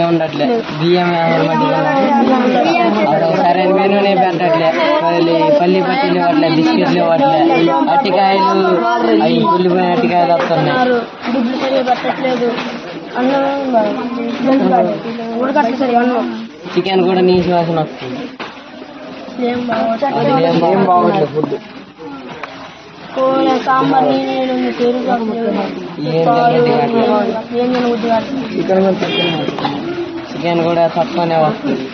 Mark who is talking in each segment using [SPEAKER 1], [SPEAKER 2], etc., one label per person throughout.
[SPEAKER 1] ఉండట్లే బియ్యం సరైన మెనూనే పెట్టట్లే పల్లి పట్టీలు ఇవ్వట్లే బిస్కెట్లు ఇవ్వట్లే అట్టికాయలు అవి కుళ్ళిపోయిన అట్టికాయలు వస్తున్నాయి చికెన్ కూడా నీసు వాసన వస్తుంది బాగోట్లేదు ఫుడ్
[SPEAKER 2] సాంబార్
[SPEAKER 1] చికెన్ కూడా తక్కువనే వస్తుంది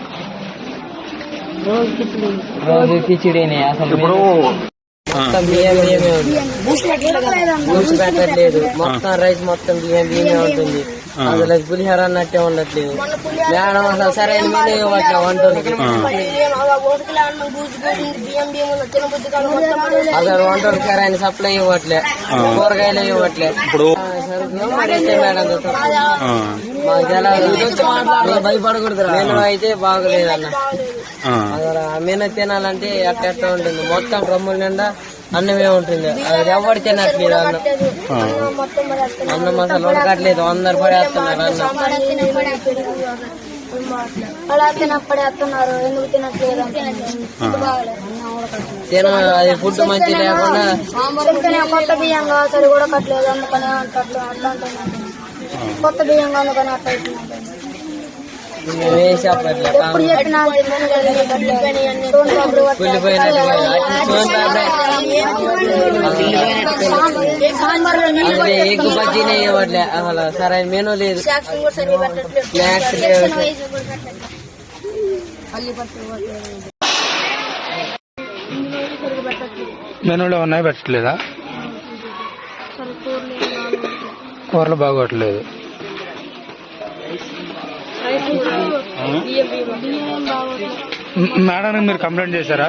[SPEAKER 1] రోజు కిచిడీనే అసలు మొత్తం బియ్యమే బూస్ట్ పెట్టట్లేదు మొత్తం రైస్ మొత్తం బియ్యమే ఉంటుంది అసలు పులిహోర అన్నట్టే ఉండట్లేదు మేడం అసలు సరైన మెనూ ఇవ్వట్లే వంటలకి అసలు వంటలకు సరైన సప్లై ఇవ్వట్లే కూరగాయలు ఇవ్వట్లే మేడం మాకు భయపడకూడదు మెనూ అయితే బాగోలేదన్న అసలు ఆ మెనూ తినాలంటే ఎట్లా ఉంటుంది మొత్తం డ్రమ్ముల నిండా అన్నమే ఉంటుంది అది ఎవరు తినట్లేదు అన్నం అసలు ఉడకట్లేదు అందరు పడేస్తున్నారు తిన అది ఫుడ్ మంచి లేకుండా
[SPEAKER 2] కొత్త బియ్యంగా అసలు ఉడకట్లేదు అందుకని కొత్త బియ్యంగా అందుకని అట్లా
[SPEAKER 1] ఎగ్ బజ్జీనే ఇవ్వట్లే అసలు సరైన మెనూ లేదు స్నాక్స్ లేవు
[SPEAKER 3] మెనూలో ఉన్నాయి పెట్టట్లేదా కూరలు బాగోట్లేదు మేడం మీరు కంప్లైంట్ చేశారా